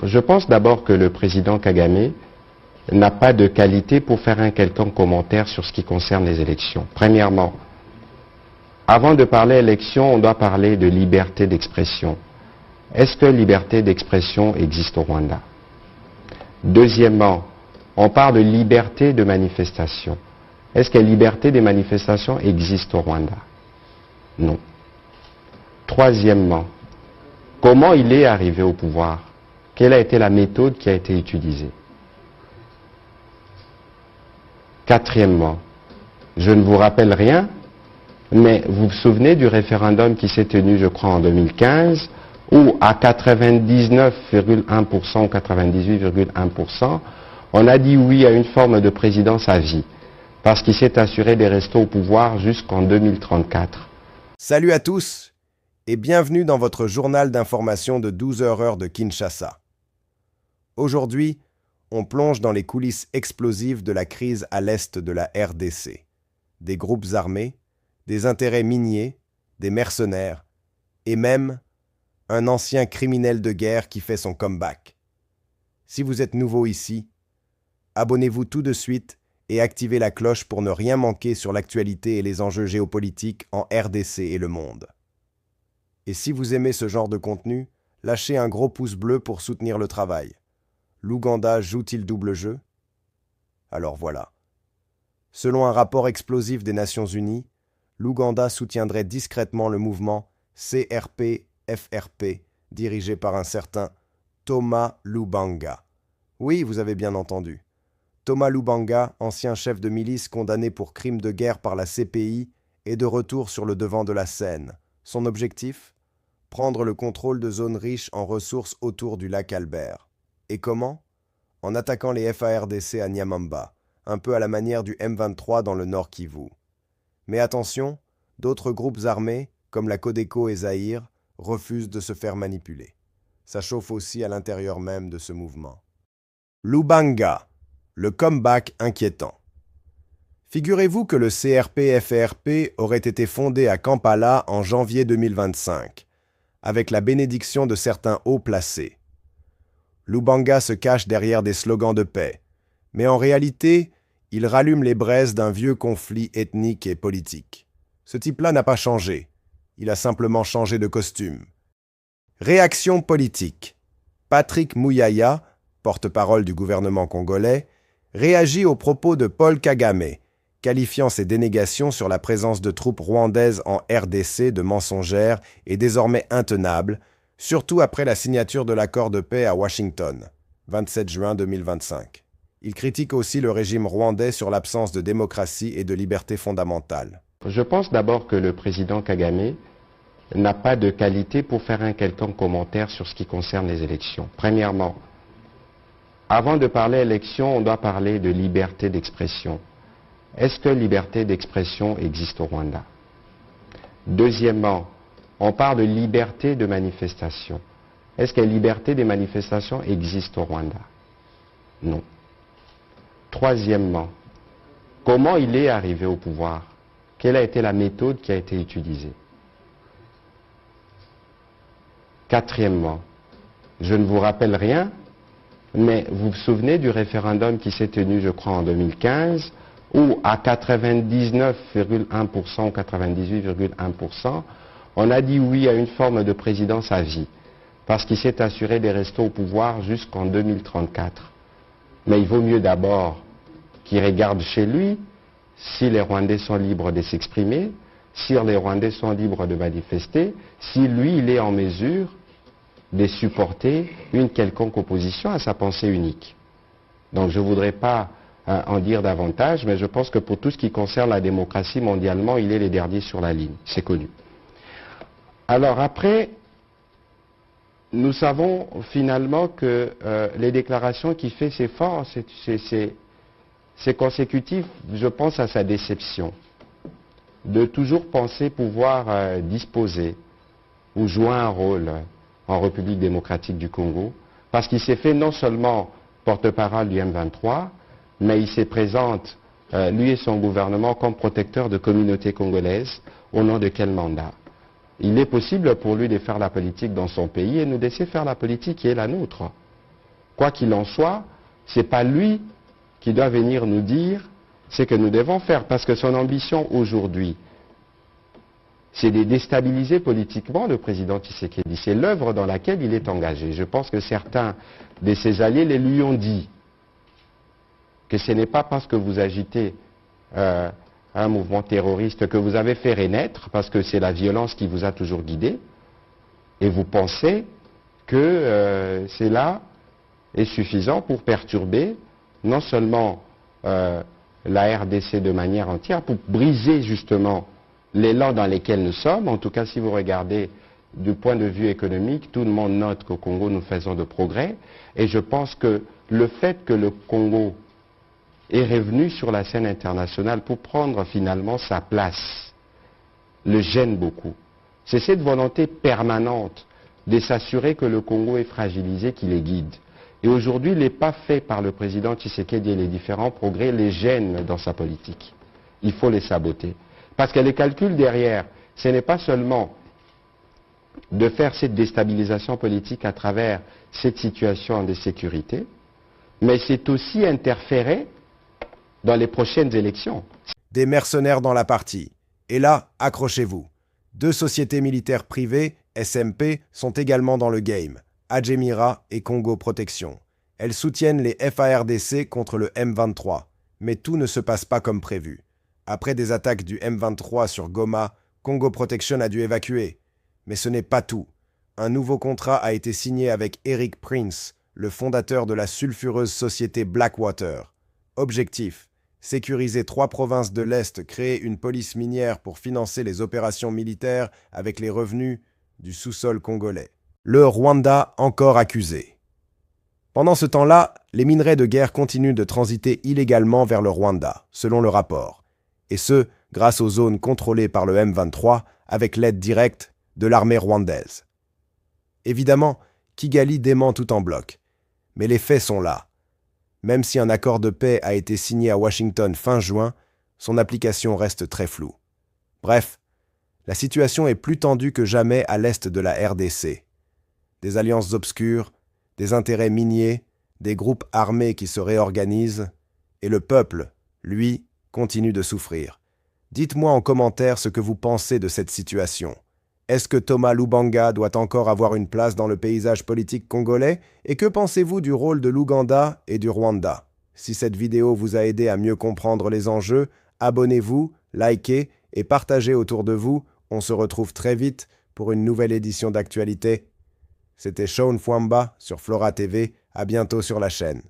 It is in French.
Je pense d'abord que le président Kagame n'a pas de qualité pour faire un quelconque commentaire sur ce qui concerne les élections. Premièrement, avant de parler élections, on doit parler de liberté d'expression. Est-ce que liberté d'expression existe au Rwanda? Deuxièmement, on parle de liberté de manifestation. Est-ce que la liberté des manifestations existe au Rwanda? Non. Troisièmement, comment il est arrivé au pouvoir? Quelle a été la méthode qui a été utilisée? Quatrièmement, je ne vous rappelle rien, mais vous vous souvenez du référendum qui s'est tenu, je crois, en 2015, où à 99,1% ou 98,1%, on a dit oui à une forme de présidence à vie, parce qu'il s'est assuré de rester au pouvoir jusqu'en 2034. Salut à tous et bienvenue dans votre journal d'information de 12 heures de Kinshasa. Aujourd'hui, on plonge dans les coulisses explosives de la crise à l'est de la RDC. Des groupes armés, des intérêts miniers, des mercenaires et même un ancien criminel de guerre qui fait son comeback. Si vous êtes nouveau ici, abonnez-vous tout de suite et activez la cloche pour ne rien manquer sur l'actualité et les enjeux géopolitiques en RDC et le monde. Et si vous aimez ce genre de contenu, lâchez un gros pouce bleu pour soutenir le travail. L'Ouganda joue-t-il double jeu? Alors voilà. Selon un rapport explosif des Nations Unies, l'Ouganda soutiendrait discrètement le mouvement CRP-FRP, dirigé par un certain Thomas Lubanga. Oui, vous avez bien entendu. Thomas Lubanga, ancien chef de milice condamné pour crimes de guerre par la CPI, est de retour sur le devant de la scène. Son objectif? Prendre le contrôle de zones riches en ressources autour du lac Albert. Et comment? En attaquant les FARDC à Nyamamba, un peu à la manière du M23 dans le Nord Kivu. Mais attention, d'autres groupes armés, comme la Codeco et Zaïre, refusent de se faire manipuler. Ça chauffe aussi à l'intérieur même de ce mouvement. Lubanga, le comeback inquiétant. Figurez-vous que le CRP-FRP aurait été fondé à Kampala en janvier 2025, avec la bénédiction de certains hauts placés. Lubanga se cache derrière des slogans de paix, mais en réalité, il rallume les braises d'un vieux conflit ethnique et politique. Ce type-là n'a pas changé, il a simplement changé de costume. Réaction politique. Patrick Muyaya, porte-parole du gouvernement congolais, réagit aux propos de Paul Kagame, qualifiant ses dénégations sur la présence de troupes rwandaises en RDC de mensongères et désormais intenables, surtout après la signature de l'accord de paix à Washington, 27 juin 2025. Il critique aussi le régime rwandais sur l'absence de démocratie et de liberté fondamentale. Je pense d'abord que le président Kagame n'a pas de qualité pour faire un quelconque commentaire sur ce qui concerne les élections. Premièrement, avant de parler élections, on doit parler de liberté d'expression. Est-ce que liberté d'expression existe au Rwanda? Deuxièmement, on parle de liberté de manifestation. Est-ce que la liberté des manifestations existe au Rwanda? Non. Troisièmement, comment il est arrivé au pouvoir? Quelle a été la méthode qui a été utilisée? Quatrièmement, je ne vous rappelle rien, mais vous vous souvenez du référendum qui s'est tenu, je crois, en 2015, où à 99,1% ou 98,1%, on a dit oui à une forme de présidence à vie, parce qu'il s'est assuré de rester au pouvoir jusqu'en 2034. Mais il vaut mieux d'abord qu'il regarde chez lui si les Rwandais sont libres de s'exprimer, si les Rwandais sont libres de manifester, si lui, il est en mesure de supporter une quelconque opposition à sa pensée unique. Donc je ne voudrais pas en dire davantage, mais je pense que pour tout ce qui concerne la démocratie mondialement, il est le dernier sur la ligne, c'est connu. Alors après, nous savons finalement que les déclarations qu'il fait, c'est fort, c'est consécutif, je pense, à sa déception, de toujours penser pouvoir disposer ou jouer un rôle en République démocratique du Congo, parce qu'il s'est fait non seulement porte-parole du M23, mais il se présente, lui et son gouvernement, comme protecteur de communautés congolaises, au nom de quel mandat? Il est possible pour lui de faire la politique dans son pays et nous laisser faire la politique qui est la nôtre. quoi qu'il en soit, ce n'est pas lui qui doit venir nous dire ce que nous devons faire, parce que son ambition aujourd'hui, c'est de déstabiliser politiquement le président Tshisekedi. C'est l'œuvre dans laquelle il est engagé. Je pense que certains de ses alliés les lui ont dit que ce n'est pas parce que vous agitez un mouvement terroriste que vous avez fait renaître, parce que c'est la violence qui vous a toujours guidé, et vous pensez que cela est suffisant pour perturber non seulement la RDC de manière entière, pour briser justement l'élan dans lequel nous sommes. En tout cas, si vous regardez du point de vue économique, tout le monde note qu'au Congo, nous faisons de progrès. Et je pense que le fait que le Congo est revenu sur la scène internationale pour prendre finalement sa place le gêne beaucoup. C'est cette volonté permanente de s'assurer que le Congo est fragilisé qui les guide. Et aujourd'hui, les pas faits par le président Tshisekedi et les différents progrès les gênent dans sa politique. Il faut les saboter. Parce que les calculs derrière, ce n'est pas seulement de faire cette déstabilisation politique à travers cette situation de sécurité, mais c'est aussi interférer dans les prochaines élections. Des mercenaires dans la partie. Et là, accrochez-vous. 2 sociétés militaires privées, SMP, sont également dans le game, Adjemira et Congo Protection. Elles soutiennent les FARDC contre le M23, mais tout ne se passe pas comme prévu. Après des attaques du M23 sur Goma, Congo Protection a dû évacuer. Mais ce n'est pas tout. Un nouveau contrat a été signé avec Eric Prince, le fondateur de la sulfureuse société Blackwater. Objectif: sécuriser 3 provinces de l'Est, créer une police minière pour financer les opérations militaires avec les revenus du sous-sol congolais. Le Rwanda encore accusé. Pendant ce temps-là, les minerais de guerre continuent de transiter illégalement vers le Rwanda, selon le rapport. Et ce, grâce aux zones contrôlées par le M23, avec l'aide directe de l'armée rwandaise. Évidemment, Kigali dément tout en bloc. Mais les faits sont là. Même si un accord de paix a été signé à Washington fin juin, son application reste très floue. Bref, la situation est plus tendue que jamais à l'est de la RDC. Des alliances obscures, des intérêts miniers, des groupes armés qui se réorganisent, et le peuple, lui, continue de souffrir. Dites-moi en commentaire ce que vous pensez de cette situation. Est-ce que Thomas Lubanga doit encore avoir une place dans le paysage politique congolais? Et que pensez-vous du rôle de l'Ouganda et du Rwanda? Si cette vidéo vous a aidé à mieux comprendre les enjeux, abonnez-vous, likez et partagez autour de vous. On se retrouve très vite pour une nouvelle édition d'Actualité. C'était Shaun Fwamba sur Flora TV. À bientôt sur la chaîne.